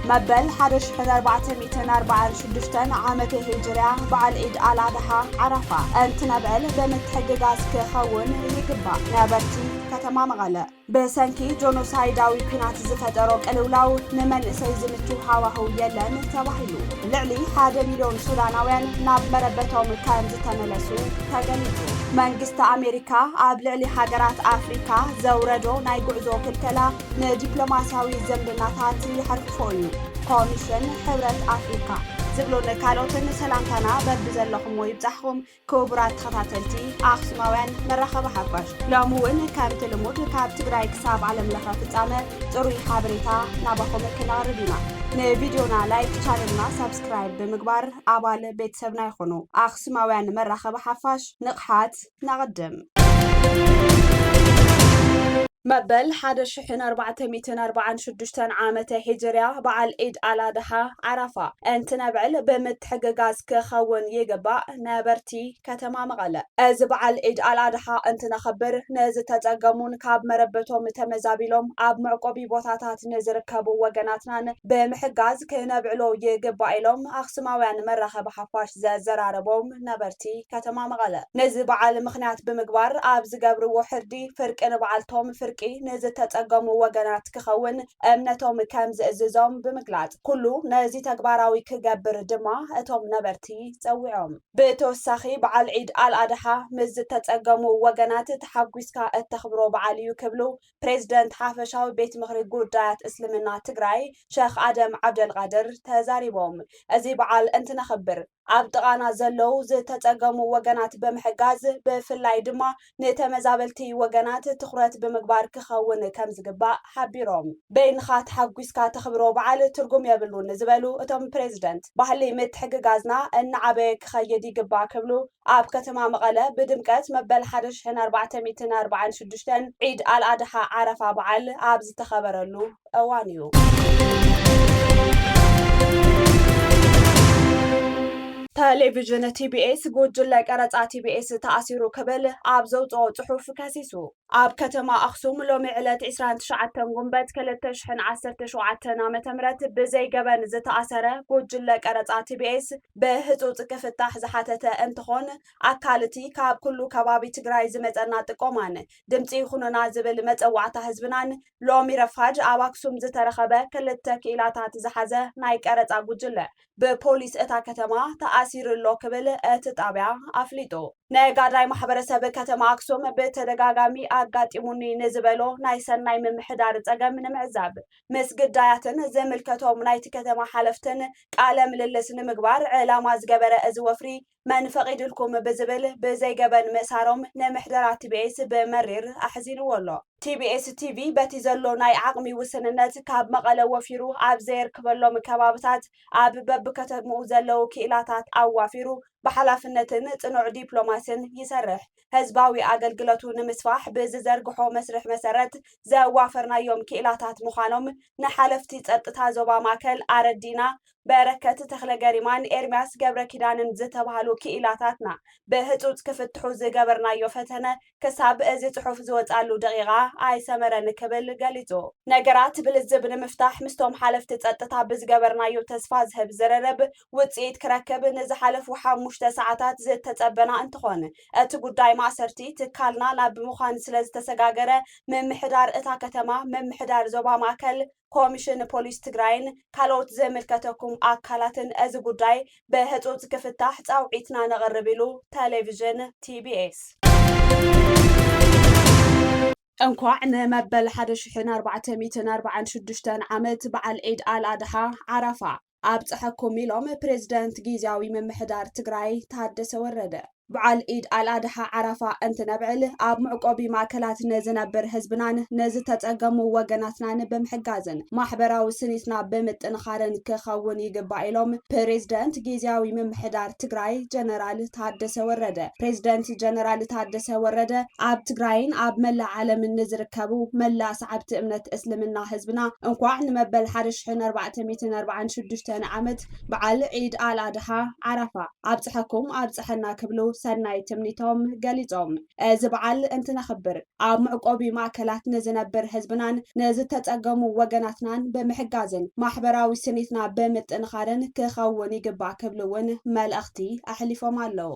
مبل 1446 عامته هجرية بعل عيد الأضحى عرفة أنت نبل بمتحققات كخون يقبع نابرتي كتما مغلا بسنكي جونوسايداوي كنات زفترو قلولاو نمنئسي زمتو هاوهو يلن تباهيلو لعلي 1 مليون سوداناوያን ናብ መረበቶም ከም ዝተመለሱ ተገሊጹ መንግስቲ ኣሜሪካ ኣብ ልዕሊ ሃገራት ኣፍሪካ ዘውረዶ ናይ ጉዕዞ ክልከላ ንዲፕሎማስያዊ ዝምድናታት ይሕርፎ እዩ ኮሚሽን ሕብረት ኣፍሪካ ዝብሎነ ካልኦትን ሰላምታና በብዘለኹም ይብዛሕኩም ክቡራት ተኸታተልቲ ኣኽሱማውያን መራኸቢ ሓፋሽ ሎሚ እውን ከም ትልሙድ ካብ ትግራይ ክሳብ ዓለም ለኸ ፍጻመ ጥሩይ ሓበሬታ ናባኹም ክነቕርብ ኢና ንቪድዮና ላይክ ቻነልና ሰብስክራይብ ብምግባር ኣባል ቤተሰብና ይኹኑ ኣኽሱማውያን መራኸቢ ሓፋሽ ንቕሓት ነቕድም مبل 1446 عامته هجرية بعل عيد الأضحى عرفة أنت نبعل بمتحققات كخون يقبع نابرتي كتما مغلا از بعل عيد الأضحى أنت نخبر نزت تزاقمون كاب مربتهم تمزابيلهم اب معقوبي بوتاتات نزركبو وقناتنا بمحقاز كنبعلو يقبع لهم أخسماوان مرخب حفاش زراربهم نابرتي كتما مغلا نز بعل مخنات بمقبار اب زقابر وحردي فرق نبعلتهم نزي تتقمو وغنات كخون امنتهم كم زئززهم بمقلات كلو نزي تقباراوي كقبر دما اتهم نبرتي تسويعهم بتوساخي بعل عيد الأضحى مز تتقمو وغنات تحقوسكا التخبرو بعليو كبلو بريزيدنت حافشاوي بيت مخرج قدات اسلمنا تقراي شيخ آدم عبد القادر تزاريبهم ازي بعل انت نخبر عبدغانا زلو زي تتقمو وغنات بمحقاز بفلاي دما نتمزابلتي وغنات تخرت بمقبار كخون كم زقباء حبيروم بين خات حقوسكا تخبرو بعل ترقم يبلون زبالو اتم بريزيدنت بحلي متحققازنا ان عبيك خيدي قبا كبلو عب كتما مغلا بدمكات مبل 1446 عيد الأضحى عرفة بعل عبز تخبرلو اوانيو تلفزيون TBS جوجل قرص TBS تأثيرو كبل اب زوطو صحف كاسيسو اب كتما اخسوم لومي علت 29 غنبت 2017 عام بزي جبن زتأثره جوجل قرص TBS بهصوص كفتح زحاتته انتخون اكالتي كاب كلو كبابي تግራይ ዝመፀና ጥቆማን ድምፂ ይኹኑና ዝብል መፀዋዕታ ህዝብናን ሎሚ ረፋጅ ኣብ ኣክሱም ዝተረኸበ 2 ኪላታት ዝሓዘ ናይ ቀረፃ ጉጅለ በፖሊስ እታ ከተማ ተኣሲርሎ ክብል እቲ ጣብያ ኣፍሊጡ ነጋዳይ ማሕበረሰብ ከተማ ኣክሱም በተደጋጋሚ ኣጋጢሙኒ ንዝበሎ ናይ ሰናይ ምምሕዳር ፀገም ንምዕዛብ ምስ ግዳያትን ዘምልከቶም ናይቲ ከተማ ሓለፍትን ቃለ ምልልስ ንምግባር ዕላማ ዝገበረ እዚ ወፍሪ من فقيدلكم بزبل بزيجبن مسارم نمحدرات TBS بمرير أحزين والله TBS TV بتزلو ناي عقمي وسننات كاب مقالة وفيرو عب زير كبلو مكبابتات عب ببكتب موزلو كيلاتات أو وفيرو بحلافنتن تنوع دبلوماسن يسرح هزباوي أقلقلتو نمسفاح بزرقحو مسرح مسارات زوافرنا يوم كيلاتات مخانم نحلفتي تتازوبا ماكل أردينا بركة تخلقاريمان إرماس قبر كيدانن زتبهالو كيلاتاتنا بهتوت كفتحو زقبرنا يوفتنا كساب ازي تحوف زوت قالو دقيقة اي سمرن كبل قاليتو نقرات بالزبن مفتاح مستوم حالف تتقطع بزقبرنا يو تسفاز هب زررب وتسيد كركب نز حالف وحاموشتا ساعتات زت تتقبنا انتخون اتقوداي معسرتي تكالنا لاب مخان سلز تسقاقره من محدار اتا كتما من محدار زوبا ماكل ኮሚሽን ፖሊስ ትግራይን ካልኦት ዘመልከተኩም ኣካላትን እዚ ጉዳይ በህጹጽ ክፍታሕ ጻውዒትና ነቐርብሉ ቴሌቪዥን TBS እንኳዕ ንመበል 1446 ዓመት በዓል ዒድ አልአድሓ ዓረፋ ኣብጽሐኩም ኢሎም ፕሬዝዳንት ጊዜያዊ ምምሕዳር ትግራይ ታደሰ ወረደ بعل عيد الأضحى عرفة أنت نبعل أب معقوبي ماكلات نزنبر حزبنان نزتتقمو وغناتنا بمحقازن محبراو سنيسنا بمتنخارن كخون يقبع إلهم بريزدنت جيزياوي ممحدار تقراي جنرال تادس ورده بريزدنت جنرال تادس ورده أب تقراين أب ملا عالم نزركبو ملا سعبت امنت اسلمنا حزبنا انقوع نمبل 1446 عامت بعل عيد الأضحى عرفة أبصحكم أبصحنا كبلو ሰናይ ትምኒቶም ገሊጾም እዚ በዓል እንትነኽብር ኣብ ምዕቆቢ ማእከላት ንዝነብር ህዝብናን ንዝተጸገሙ ወገናትናን ብምሕጋዝን ማሕበራዊ ስኒትና ብምጥንኻርን ክኸውን ይግባእ ክብሉ እውን መልእኽቲ ኣሕሊፎም ኣለዉ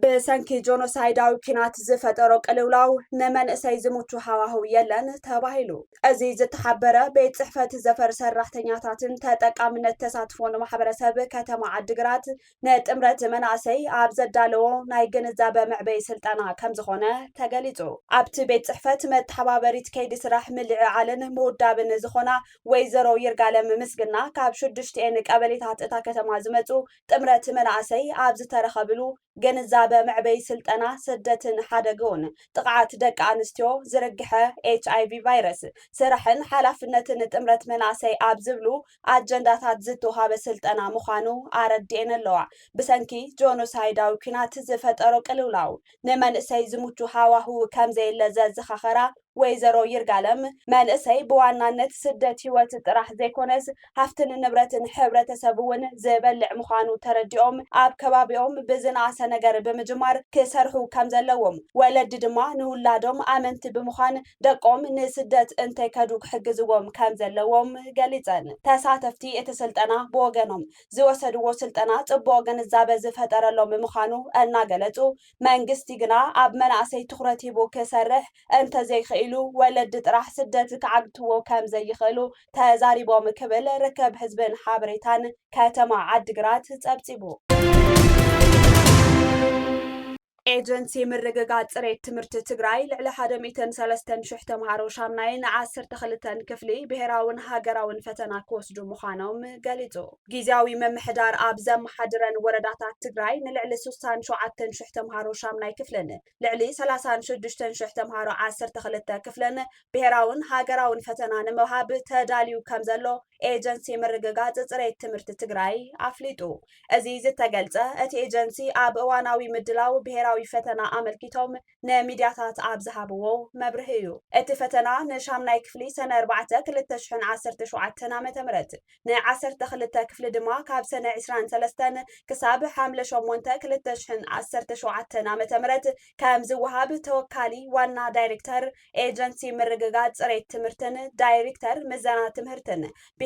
ብሰንኪ ጆኖሳይዳዊ ኩናት ዝፈጠሮ ቅልውላው ንመንእሰይ ዝምቹ ሃዋህው የለን ተባሂሉ እዚ ዝተሓበረ ቤት ጽሕፈት ዘፈር ሰራሕተኛታትን ተጠቃምነት ተሳትፎን ማሕበረሰብ ከተማ ዓዲግራት ንጥምረት መናእሰይ ኣብ ዘዳለዎ ናይ ግንዛበ መዕበይ ስልጠና ከም ዝኾነ ተገሊጹ ኣብቲ ቤት ጽሕፈት መተሓባበሪት ከይዲ ስራሕ ምልዕዓልን ምውዳብን ዝኾና ወይዘሮ ይርጋለም ምስግና ካብ 6 ቀበሌታት እታ ከተማ ዝመጹ ጥምረት መናእሰይ ኣብ ዝተረኸብሉ ግንዛበ መዕበይ ስልጠና ስደትን ሓደገውን ጥቃዓት ደቂ ኣንስትዮ ዝርግሐ HIV ቫይረስ ስራሕን ሓላፍነትን ጥምረት መናእሰይ ኣብ ዝብሉ ኣጀንዳታት ዝተውሃበ ስልጠና ምዃኑ ኣረዲአን ኣለዋ ብሰንኪ ጆኖሳይዳዊ ኩናት ዝፈጠሮ ቅልውላው ንመንእሰይ ዝምቹ ሃዋህው ከም ዘየለ ዘዘኻኸራ ወይዘሮ ይርጋለም መንእሰይ ብዋናነት ስደት ህይወት ጥራሕ ዘይኮነስ ሃፍትን ንብረትን ሕብረተሰብ እውን ዝበልዕ ምዃኑ ተረዲኦም ኣብ ከባቢኦም ብዝነኣሰ ነገር ብምጅማር ክሰርሑ ከም ዘለዎም ወለዲ ድማ ንውላዶም ኣመንቲ ብምዃን ደቆም ንስደት እንተይከዱ ክሕግዝዎም ከም ዘለዎም ገሊፀን ተሳተፍቲ እቲ ስልጠና ብወገኖም ዝወሰድዎ ስልጠና ጽቡቕ ግንዛበ ዝፈጠረሎም ምዃኑ እናገለጹ መንግስቲ ግና ኣብ መናእሰይ ትኹረት ሂቡ ክሰርሕ እንተዘይኽእል ኢሉ ወለድ ጥራሕ ስደት ከዓግትዎ ከም ዘይኽእሉ ተዛሪቦም ክብል ርከብ ህዝብን ሓበሬታን ከተማ ዓዲግራት ጸብጺቡ ኤጀንሲ ምርግጋጽ ጽሬት ትምህርቲ ትግራይ ልዕሊ 103,000 ተምሃሮ ሻምናይን 12 ክፍሊ ብሄራውን ሃገራውን ፈተና ክወስዱ ምዃኖም ገሊጹ ጊዜያዊ መምሕዳር ኣብ ዘመሓድረን ወረዳታት ትግራይ ንልዕሊ 67,000 ተምሃሮ ሻምናይ ክፍልን ልዕሊ 36,000 ተምሃሮ 12 ክፍልን ብሄራውን ሃገራውን ፈተና ንምውሃብ ተዳልዩ ከም ዘሎ ኤጀንሲ ምርግጋጽ ጽሬት ትምህርቲ ትግራይ ኣፍሊጡ እዚ ዝተገልጸ እቲ ኤጀንሲ ኣብ እዋናዊ ምድላው ብሄራዊ ፈተና ኣመልኪቶም ንሚድያታት ኣብ ዝሃብዎ መብርሂ እዩ እቲ ፈተና ንሻምናይ ክፍሊ ሰነ 4 2017 ዓ.ም ን12 ክፍሊ ድማ ካብ ሰነ 23 ክሳብ ሓምለ 8 2017 ዓ.ም ከም ዝወሃብ ተወካሊ ዋና ዳይሬክተር ኤጀንሲ ምርግጋጽ ጽሬት ትምህርትን ዳይሬክተር ምዘና ትምህርትን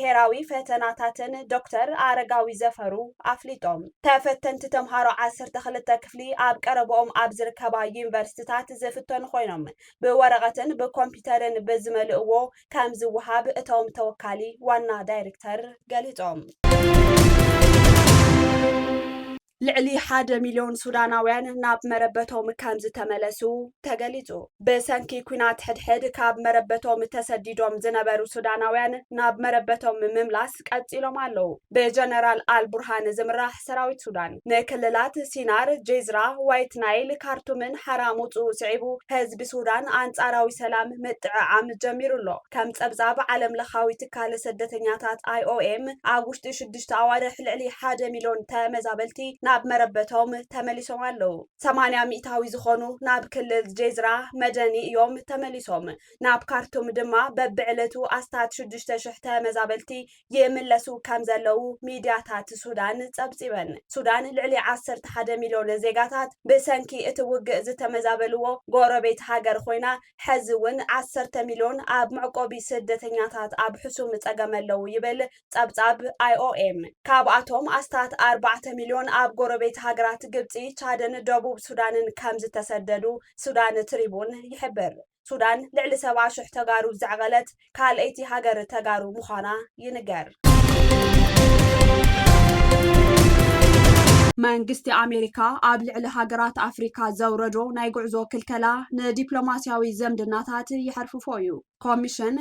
ብሄራዊ ፈተናታትን ዶክተር አረጋዊ ዘፈሩ ኣፍሊጦም ተፈተንቲ ተምሃሮ 12 ክፍሊ ኣብ ቀረቦም ኣብ ዝርከባ ዩኒቨርሲቲታት ዝፍተኑ ኮይኖም ብወረቐትን ብኮምፒውተርን ብዝመልእዎ ከም ዝወሃብ እቶም ተወካሊ ዋና ዳይሬክተር ገሊጾም ልዕሊ 1 ሚልዮን ሱዳናውያን ናብ መረበቶም ከም ዝተመለሱ ተገሊጹ ብሰንኪ ኩናት ሕድሕድ ካብ መረበቶም ተሰዲዶም ዝነበሩ ሱዳናውያን ናብ መረበቶም ምምላስ ቀጺሎም ኣለዉ ብጀነራል አልቡርሃን ዝምራሕ ሰራዊት ሱዳን ንክልላት ሲናር ጄዝራ ዋይት ናይል ካርቱምን ሓራሙፁ ስዒቡ ህዝቢ ሱዳን አንጻራዊ ሰላም ምጥዕዓም ጀሚሩሎ ከም ጸብጻብ ዓለም ለኻዊ ትካል ስደተኛታት IOM ኣብ ውሽጢ 6 ኣዋርሕ ልዕሊ 1 ሚልዮን ተመዛበልቲ ናብ መረበቶም ተመሊሶም ኣለዉ 80% ዝኾኑ ናብ ክልል ጄዝራ መደኒ እዮም ተመሊሶም ናብ ካርቱም ድማ በብዕለቱ ኣስታት 6,000 ተመዛበልቲ ይምለሱ ከም ዘለዉ ሚድያታት ሱዳን ጸብጺበን ሱዳን ልዕሊ 11 ሚልዮን ዜጋታት ብሰንኪ እቲ ውግእ ዝተመዛበልዎ ጎረቤት ሃገር ኮይና ሕዚ እውን 10 ሚልዮን ኣብ ምዕቆቢ ስደተኛታት ኣብ ሕሱም ጸገመለዉ ይብል ጸብጻብ IOM ካብኣቶም ኣስታት 4 ሚልዮን ኣብ ጎረቤት ሃገራት ግብፂ ቻድን ደቡብ ሱዳንን ከም ዝተሰደዱ ሱዳን ትሪቡን ይሕብር ሱዳን ልዕሊ 70,000 ተጋሩ ዘዕቀለት ካልአይቲ ሃገር ተጋሩ ምዃና ይንገር መንግስቲ አሜሪካ ኣብ ልዕሊ ሃገራት አፍሪካ ዘውረዶ ናይ ጉዕዞ ክልከላ ንዲፕሎማሲያዊ ዘምድናታት ይሕርፍፎ እዩ ኮሚሽን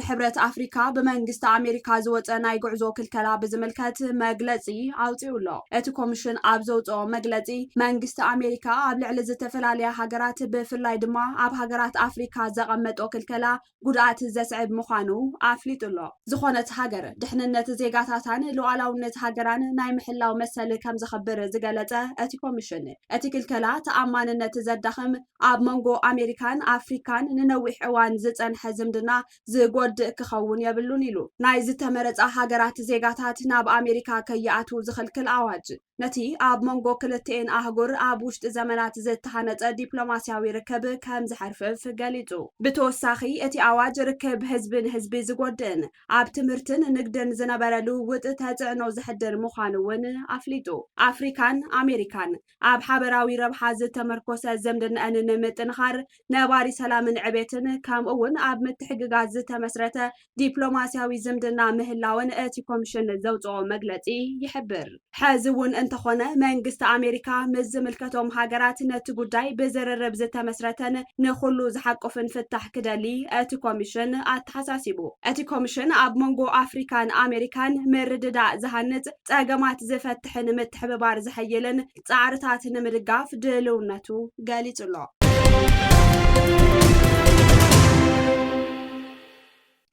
ሕብረት አፍሪካ ብመንግስቲ አሜሪካ ዝወፀ ናይ ጉዕዞ ክልከላ ብዝምልከት መግለጺ ኣውፂኡሎ እቲ ኮሚሽን ኣብ ዘውፅኦ መግለጺ መንግስቲ አሜሪካ ኣብ ልዕሊ ዝተፈላለያ ሃገራት ብፍላይ ድማ ኣብ ሃገራት አፍሪካ ዘቐመጦ ክልከላ ጉድኣት ዘስዕብ ምዃኑ ኣፍሊጡሎ ዝኾነት ሃገር ድሕንነት ዜጋታታን ሉዓላውነት ሃገራን ናይ ምሕላው መሰል ከም ዝኽብር ዝገለጸ እቲ ኮሚሽን እቲ ክልከላ ተኣማንነት ዘዳኽም ኣብ መንጎ አሜሪካን አፍሪካን ንነዊሕ ነዊሕ እዋን ዝጸንሐ ዝምድና ዝጎድእ ክኸውን የብሉን ኢሉ ናይ ዝተመረጻ ሃገራት ዜጋታት ናብ ኣሜሪካ ከይኣትዉ ዝኽልክል ኣዋጅ ነቲ ኣብ መንጎ ክልቲአን ኣህጉር ኣብ ውሽጢ ዘመናት ዝተሃነጸ ዲፕሎማስያዊ ርክብ ከም ዝሐርፍፍ ገሊጹ ብተወሳኺ እቲ ኣዋጅ ርክብ ህዝብን ህዝቢ ዝጎድእን ኣብ ትምህርትን ንግድን ዝነበረ ልውውጥ ተጽዕኖ ዝሕድር ምዃኑ እውን ኣፍሊጡ ኣፍሪካን ኣሜሪካን ኣብ ሓበራዊ ረብሓ ዝተመርኮሰ ዝምድንአን ንምጥንኻር ነባሪ ሰላምን ዕቤትን ከምኡ እውን ኣብ ምትሕግጋዝ ዝተመስረተ ዲፕሎማስያዊ ዝምድና ምህላውን እቲ ኮሚሽን ዘውፅኦ መግለጺ ይሕብር ሕዚ እውን እንተኾነ መንግስቲ ኣሜሪካ ምስ ዝምልከቶም ሃገራት ነቲ ጉዳይ ብዝርርብ ዝተመስረተን ንኹሉ ዝሓቁፍን ፍታሕ ክደሊ እቲ ኮሚሽን ኣተሓሳሲቡ እቲ ኮሚሽን ኣብ መንጎ ኣፍሪካን ኣሜሪካን ምርድዳእ ዝሃንጽ ጸገማት ዝፈትሕን ምትሕብባር ዝሐይልን ጻዕርታት ንምድጋፍ ድልውነቱ ገሊጹ ኣሎ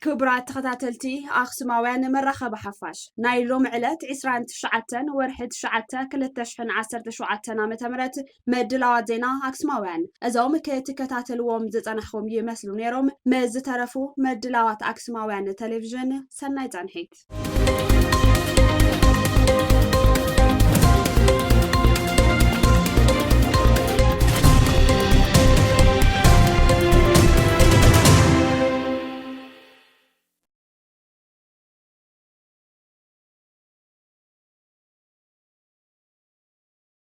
ክቡራት ተኸታተልቲ ኣኽሱማውያን መራኸቢ ሓፋሽ ናይ ሎሚ ዕለት 29 ወርሒ 9 2017 ዓ.ም መድላዋት ዜና ኣክሱማውያን እዞም ክትከታተልዎም ዝጸናሕኩም ይመስሉ ነይሮም መዝተረፉ መድላዋት ኣክሱማውያን ቴሌቪዥን ሰናይ ጸንሒት